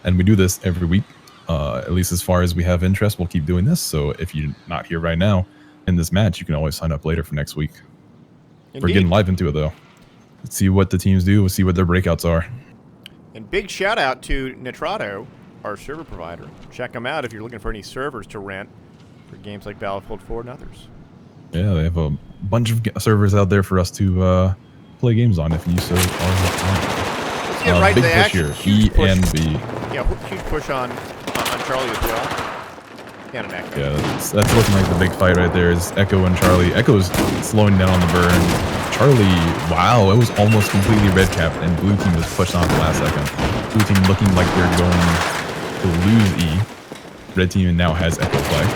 And we do this every week. At least as far as we have interest, we'll keep doing this. So if you're not here right now in this match, you can always sign up later for next week. Indeed. We're getting live into it, though. Let's see what the teams do. We'll see what their breakouts are. And big shout out to Nitrado, our server provider. Check them out if you're looking for any servers to rent for games like Battlefield 4 and others. Yeah, they have a bunch of servers out there for us to play games on if you so are. Let's get right big to the push action. here. E and B. Yeah, huge push on Charlie as well. And an Echo. Yeah, that's looking like the big fight right there is Echo and Charlie. Echo's slowing down on the burn. Charlie, wow, it was almost completely red capped, and blue team was pushed on at the last second. Blue team looking like they're going to lose E. Red team now has Echo flag.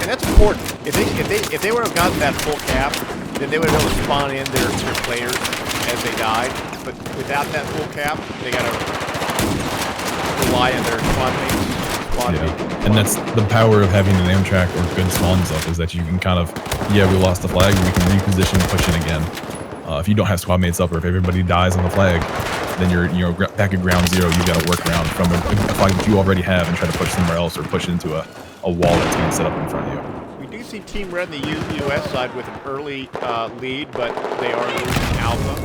And that's important. If they would have gotten that full cap, then they would have been able to spawn in their players as they died. But without that full cap, they got to rely on their squad mates. Yeah, and that's the power of having an Amtrak or good spawns up, is that you can kind of, yeah, we lost the flag, we can reposition and push in again. If you don't have squad mates up, or if everybody dies on the flag, then you're back at ground zero. You got to work around from a flag that you already have and try to push somewhere else, or push into a wall that's being set up in front of you. We do see Team Red in the US side with an early lead, but they are losing Alpha.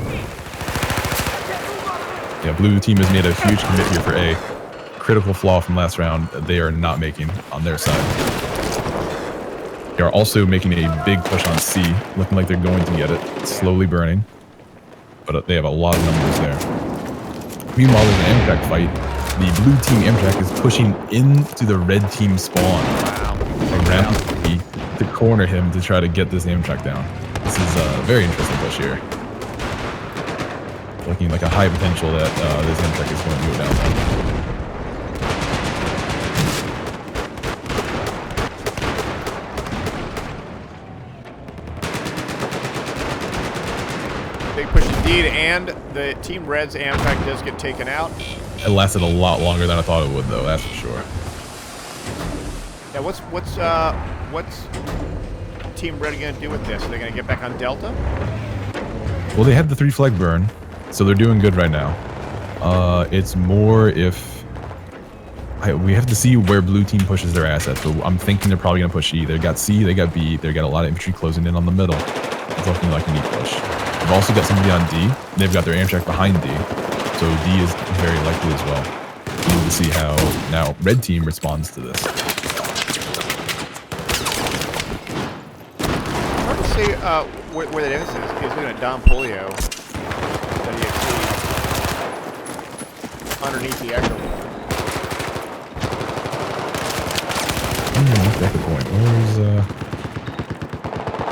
Yeah, blue team has made a huge commit here for A. Critical flaw from last round they are not making on their side. They are also making a big push on C, looking like they're going to get it. It's slowly burning, but they have a lot of numbers there. Meanwhile, there's an Amtrak fight. The blue team Amtrak is pushing into the red team spawn around C to corner him to try to get this Amtrak down. This is a very interesting push here. Looking like a high potential that this Amtrak is going to go down there. Big push indeed, and the Team Red's Amtrak does get taken out. It lasted a lot longer than I thought it would, though. That's for sure. Yeah, what's Team Red going to do with this? Are they going to get back on Delta? Well, they had the 3 flag burn, so they're doing good right now. It's more if we have to see where blue team pushes their assets. So I'm thinking they're probably going to push E. They got C, they got B, they got a lot of infantry closing in on the middle. It's looking like a neat push. They've also got somebody on D. They've got their Amtrak behind D, so D is very likely as well. We need to see how now red team responds to this. Hard to say where that is. Is it a Don Polio that he underneath the Echo? Underneath the Echo point. Where's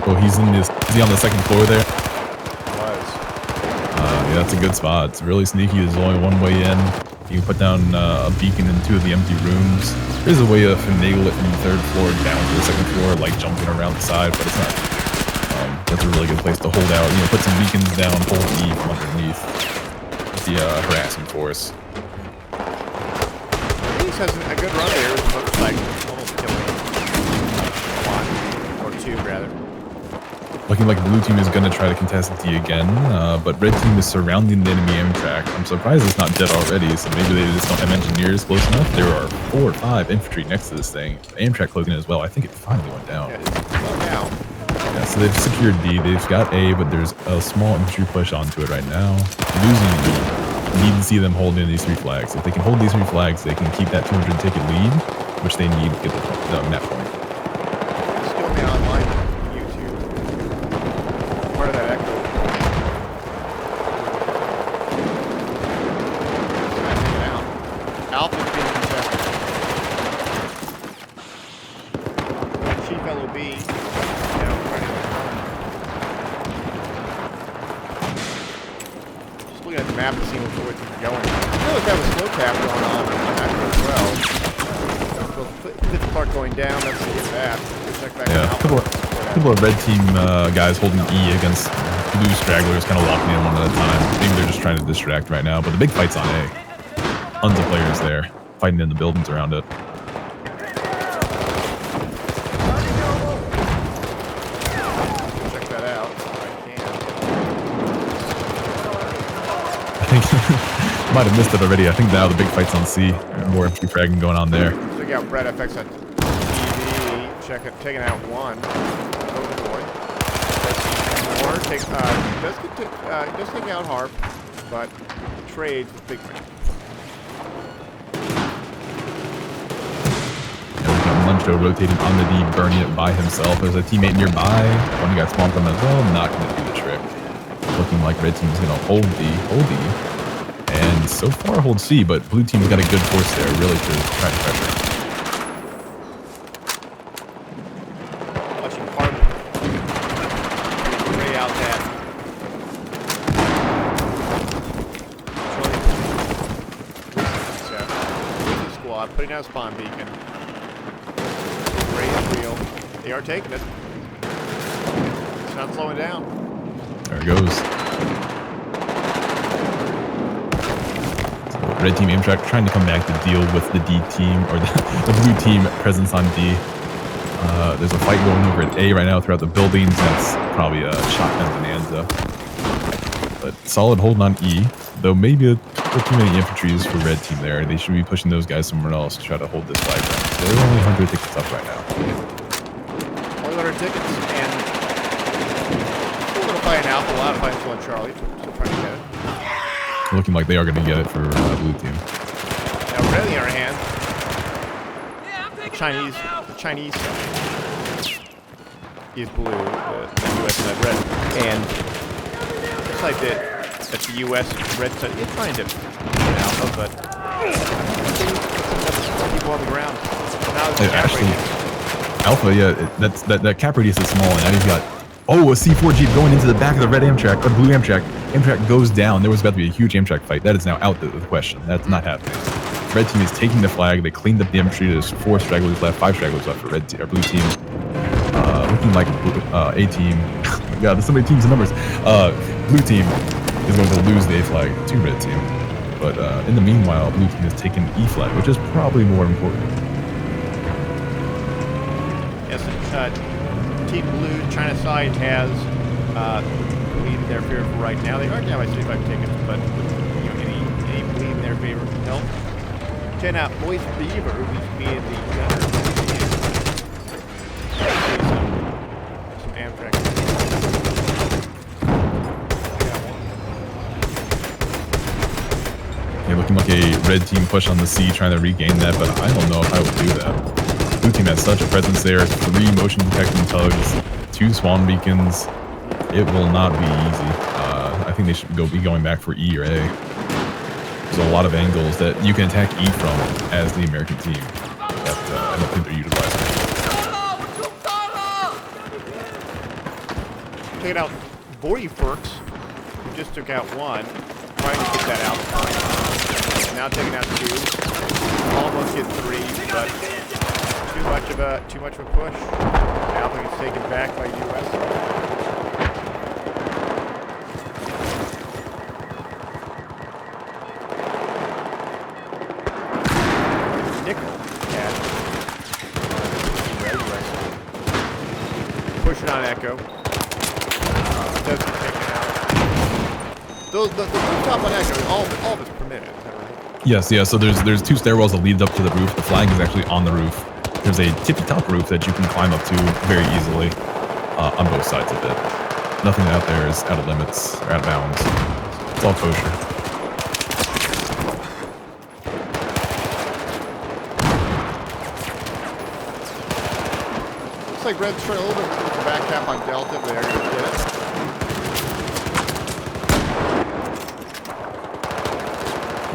Oh, he's in this. Is he on the second floor there? Yeah, that's a good spot. It's really sneaky. There's only one way in. You can put down a beacon in 2 of the empty rooms. There's a way to finagle it from the 3rd floor down to the 2nd floor, like jumping around the side, but it's not. That's a really good place to hold out. You know, put some beacons down, hold E from underneath the harassing force. He has a good run there with a motorcycle, almost killing one or 2 rather. Looking like blue team is going to try to contest D again, but red team is surrounding the enemy Amtrak. I'm surprised it's not dead already, so maybe they just don't have engineers close enough. There are 4 or 5 infantry next to this thing. Amtrak closing in as well. I think it finally went down. Yeah, it's going down. Yeah, so they've secured D. They've got A, but there's a small infantry push onto it right now. Losing D. Need to see them hold in these 3 flags. If they can hold these 3 flags, they can keep that 200 ticket lead, which they need to get the map point. Still be online on YouTube. Part of that Echo. Alpha's being contested. Chief LOB now trying to just looking at the map and seeing where it's going. I feel like that was slow tap going on as well. Fifth part going down. Let's see if that. Check back Yeah, a couple of red team guys holding E against blue stragglers, kind of locking in one at a time. Maybe they're just trying to distract right now, but the big fight's on A. Tons of players there, fighting in the buildings around it. Check that out. I can. I think Might have missed it already. I think now the big fight's on C. More infantry fragging going on there. Check out Brett FX on TV. Check it, taking out one. Overboard. More. Does take out Harp, but trades with Big Man. Luncho rotating on the D, burning it by himself. There's a teammate nearby. One got swamped on as well. Not going to do the trick. Looking like red team's going to hold D, and so far hold C, but blue team's got a good force there, really, to try to pressure. Watching Harp lay out that. Squad putting out a spawn beacon. They are taking it. It's not slowing down. There it goes. So red team Amtrak trying to come back to deal with the D team, or the blue team presence on D. There's a fight going over at A right now throughout the buildings. That's probably a shotgun bonanza. But solid hold on E, though maybe too many infantries for red team there. They should be pushing those guys somewhere else to try to hold this flag down. They're only 100 tickets up right now. 100 tickets, and we're going to play an Alpha, a lot of fights on Charlie, so trying to get it. Looking like they are going to get it for blue team. Now, red on the other hand, the Chinese is blue, the U.S. and red, and it's like that the U.S. red side is trying to get Alpha, but people on the ground. Now it's actually, Alpha, yeah, that cap radius is small, and now you've got, a C4 Jeep going into the back of the red Amtrak, or blue Amtrak. Amtrak goes down. There was about to be a huge Amtrak fight. That is now out of the question. That's not happening. Red team is taking the flag. They cleaned up the infantry. There's 4 stragglers left, 5 stragglers left for red team, or blue team. Looking like A team. Oh my God, there's so many teams and numbers. Blue team is going to lose the A flag to red team. But in the meanwhile, blue team has taken E flag, which is probably more important. Yes, Team Blue, China side has lead in their favor for right now. They are down by 35 tickets, but any bleed in their favor can help. Check out Boyce Beaver, who's being the gunner. Some Amtrak. Yeah, looking like a red team push on the C, trying to regain that, but I don't know if I would do that. Blue team has such a presence there. 3 motion detecting tugs, 2 swan beacons. It will not be easy. I think they should be going back for E or A. There's a lot of angles that you can attack E from as the American team, but I don't think they're utilizing it. Taking out 40 Furks, who just took out 1. Trying to get that out. Now taking out 2. Almost get 3, but too much of a push. Alpha gets taken back by US. Nickel pushing on Echo. Doesn't take it out. The rooftop on Echo, all of it's permitted. Is that right? Yes, yeah. So there's 2 stairwells that lead up to the roof. The flag is actually on the roof. There's a tippy-top roof that you can climb up to very easily on both sides of it. Nothing out there is out of limits or out of bounds. It's all kosher. Looks like Red's trying a little bit with the back cap on Delta there. You get it.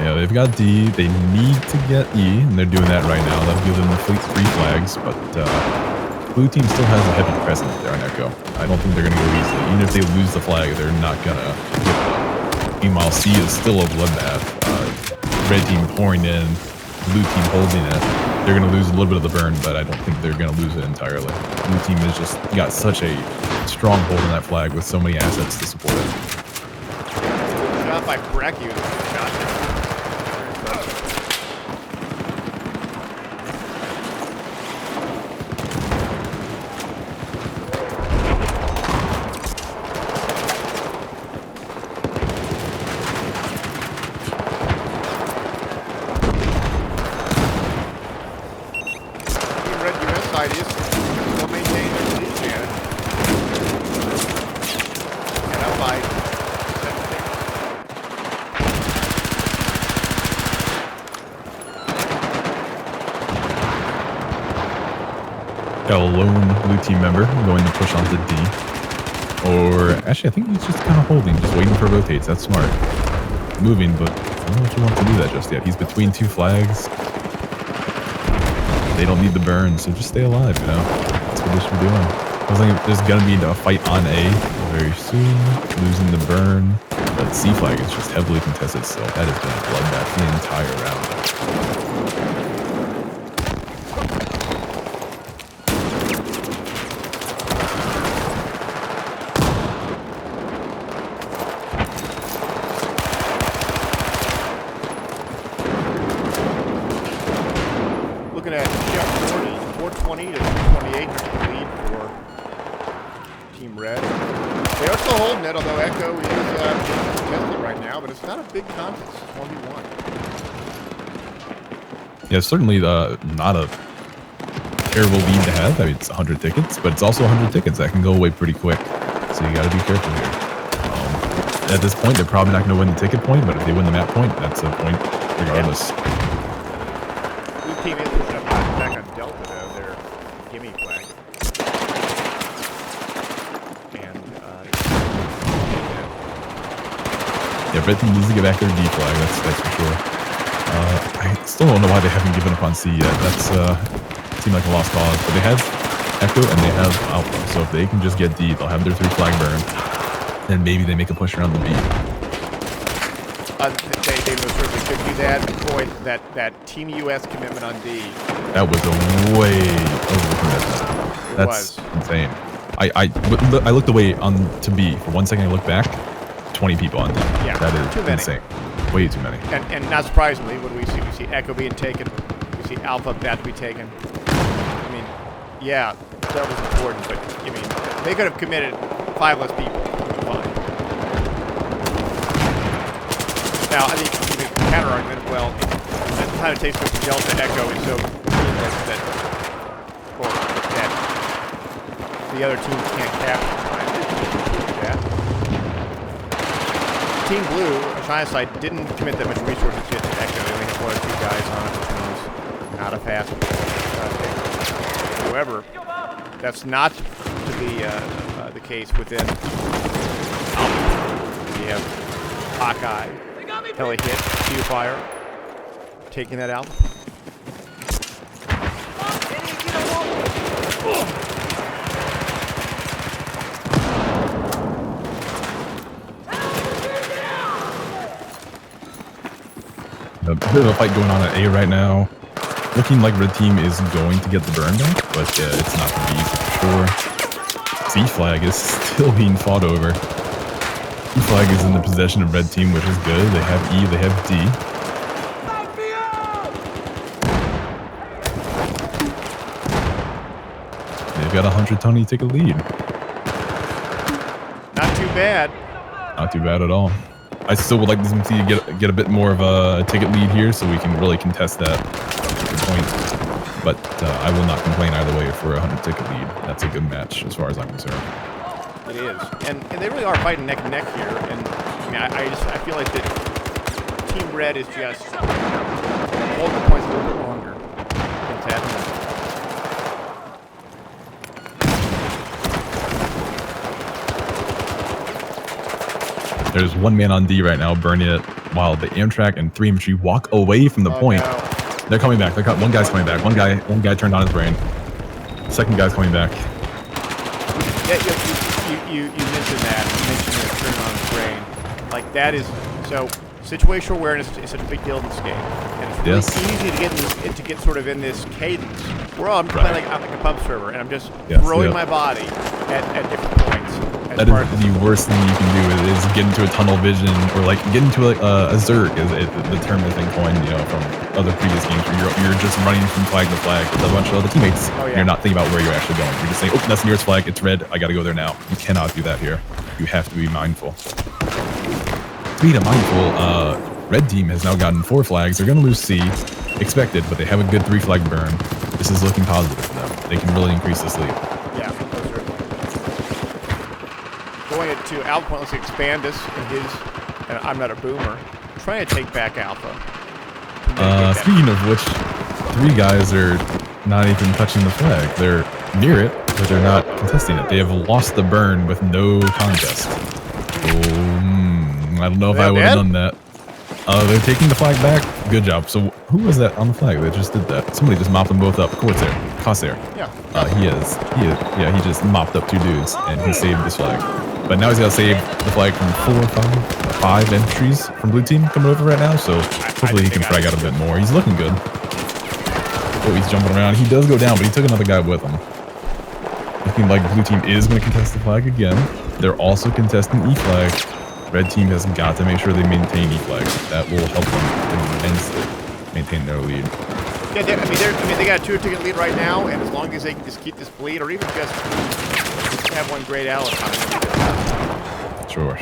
Yeah, they've got D. They need to get E, and they're doing that right now. That'll give them the fleet 3 flags, but blue team still has a heavy presence there on Echo. I don't think they're going to go easily. Even if they lose the flag, they're not going to give it up. Meanwhile, C is still a bloodbath. Red team pouring in, blue team holding it. They're going to lose a little bit of the burn, but I don't think they're going to lose it entirely. Blue team has just got such a strong hold on that flag with so many assets to support it. Shot by Brecky with a shotgun. Got a lone blue team member going to push onto D. Or actually, I think he's just kind of holding, just waiting for rotates. That's smart. Moving, but I don't know if he wants to do that just yet. He's between 2 flags. They don't need the burn, so just stay alive, you know? That's what they should be doing. I was like, there's gonna be a fight on A very soon, losing the burn. But C flag is just heavily contested still. That has been a bloodbath the entire round. Looking at 420 to 228 lead for Team Red. They are still holding it, although Echo is contested right now, but it's not a big contest. It's 1v1. Yeah, certainly not a terrible lead to have. I mean, it's 100 tickets, but it's also 100 tickets that can go away pretty quick. So you got to be careful here. At this point, they're probably not going to win the ticket point, but if they win the map point, that's a point regardless. Blue team is pushing up back on Delta, though. Their gimme flag. Yeah, red team needs to get back their D flag, that's for sure. I still don't know why they haven't given up on C yet. That's seemed like a lost cause. But they have Echo and they have Alpha. So if they can just get D, they'll have their 3 flag burn. Then maybe they make a push around the B. They most certainly could do that. Boy, that Team US commitment on D. That was a way over commitment. That's insane. I looked away on to B. For 1 second, I looked back. 20 people on D. Yeah, that is too many. insane. Way too many. And not surprisingly, what do we see? We see Echo being taken. We see Alpha about to be taken. I mean, yeah, that was important, but I mean, they could have committed 5 less people. Fine. Now, I think the counter argument, well, the time it takes for Delta Echo is so meaningless that the other teams can't capture that. Team Blue, China side, didn't commit that much resources yet to Echo. They only have 1 or 2 guys on it, which means not a fast However, that's not to be the case within Alpha. We have Hawkeye, Heli Hit, Q-Fire, taking that out. A bit of a fight going on at A right now. Looking like red team is going to get the burn back, but it's not going to be easy for sure. C flag is still being fought over. E flag is in the possession of red team, which is good. They have E, they have D. They've got a 120 ticket lead. Not too bad. Not too bad at all. I still would like them to get a bit more of a ticket lead here so we can really contest that point. But I will not complain either way for a 100 ticket lead. That's a good match as far as I'm concerned. It is. And they really are fighting neck and neck here. And I mean, I feel like that Team Red is just holding the points a little bit longer. It's happening. There's 1 man on D right now, burning it, while the Amtrak and 3 infantry walk away from the point. No. They're coming back. One guy's coming back. One guy turned on his brain. Second guy's coming back. Yeah, you mentioned that. You mentioned the turn on his brain. Like that is so. Situational awareness is such a big deal in this game, and it's really easy to get sort of in this cadence. I'm playing like a pub server, and I'm just throwing my body at different points. That is the worst thing you can do is get into a tunnel vision or like get into a Zerg, is the term I think coined, from other previous games where you're just running from flag to flag with a bunch of other teammates. Oh, yeah. You're not thinking about where you're actually going. You're just saying, oh, that's the nearest flag. It's red. I got to go there now. You cannot do that here. You have to be mindful. Speaking of mindful, red team has now gotten 4 flags. They're going to lose C, expected, but they have a good 3 flag burn. This is looking positive for them. They can really increase this lead. Yeah, going to Alpha, let's expand this in his, and I'm not a boomer, trying to take back Alpha. Speaking of which, 3 guys are not even touching the flag. They're near it, but they're not contesting it. They have lost the burn with no contest. I don't know if I would have done that. They're taking the flag back. Good job. So who was that on the flag that just did that? Somebody just mopped them both up. Corsair. Yeah. He just mopped up 2 dudes and he saved this flag. But now he's got to save the flag from 5 entries from blue team coming over right now. So hopefully he can frag out a bit more. He's looking good. Oh, he's jumping around. He does go down, but he took another guy with him. Looking like blue team is going to contest the flag again. They're also contesting E flag. Red team has got to make sure they maintain E flag. That will help them immensely maintain their lead. Yeah, they got a 2-ticket lead right now, and as long as they can just keep this bleed, or even just have one great ally. Sure.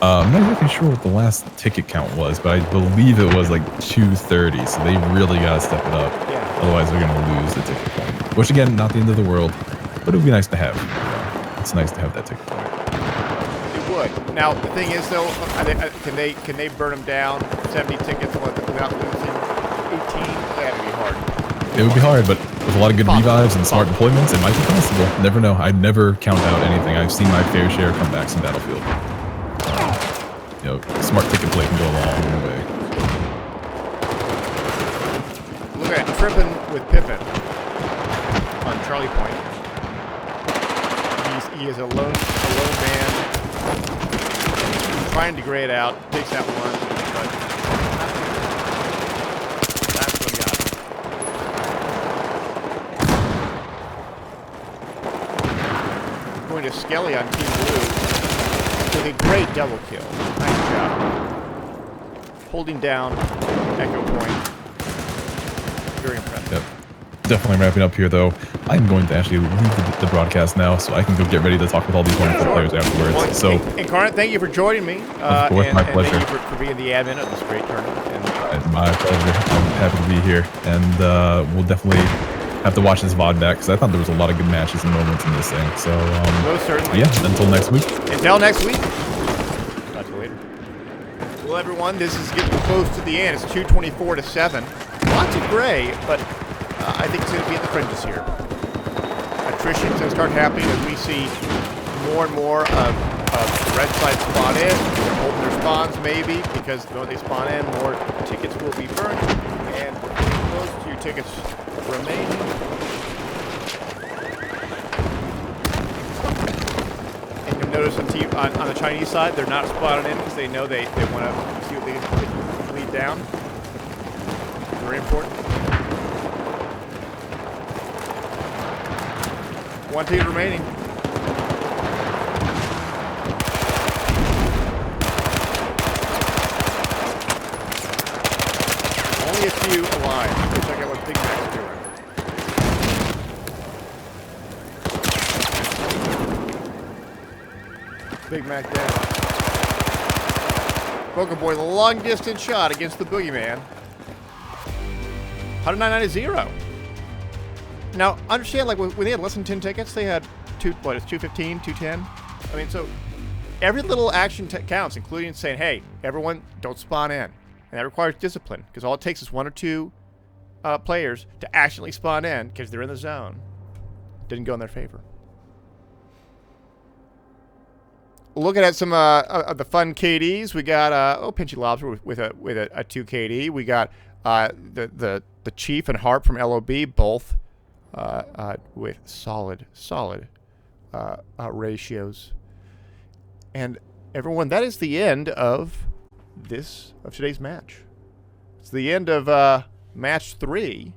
I'm not exactly sure what the last ticket count was, but I believe it was like 230, so they really got to step it up. Yeah. Otherwise, they're going to lose the ticket point. Which, again, not the end of the world, but it would be nice to have. It's nice to have that ticket point. It would. Now, the thing is, though, can they burn them down 70 tickets without losing 18? That would be hard. It would be hard, but with a lot of good revives and smart deployments, it might be possible. Never know. I never count out anything. I've seen my fair share of comebacks in Battlefield. Smart ticket play can go a long way. Look at Trippin with Pippin on Charlie Point. He is a lone man. He's trying to grade out, takes that one, but that's what he got. Going to Skelly on Team Blue with a great double kill. Nice job. Holding down Echo Point. Very impressive. Yep. Definitely wrapping up here, though. I'm going to actually leave the broadcast now, so I can go get ready to talk with all these wonderful players afterwards. Well, so, Incarnate, thank you for joining me. Of course, my pleasure. And thank you for being the admin of this great tournament. My pleasure. I'm happy to be here, and we'll definitely have to watch this VOD back, because I thought there was a lot of good matches and moments in this thing. So, most certainly. Yeah, until next week. Until next week. Talk to you later. Well, everyone, this is getting close to the end. It's 2:24-7. Lots of gray, but I think it's going to be at the fringes here. Attrition is going to start happening as we see more and more of the red side spawn in. They're holding their spawns, maybe, because when they spawn in, more tickets will be burned, and close to your tickets remaining. And you'll notice on the Chinese side, they're not spawning in because they know they want to see what they can lead down. Very important. 1 ticket remaining. Only a few alive. Let's check out what Big Mac's doing. Big Mac down. Broken Boy, the long distance shot against the Boogeyman. 199-0. Now, understand, like, when they had less than 10 tickets, they had 215, 210? I mean, so every little action counts, including saying, hey, everyone, don't spawn in. And that requires discipline, because all it takes is 1 or 2 players to accidentally spawn in, because they're in the zone. Didn't go in their favor. Looking at some of the fun KDs, we got, Pinchy Lobster with a 2 KD. We got the Chief and Harp from LOB, both with solid ratios. And everyone, that is the end of today's match. It's the end of match 3.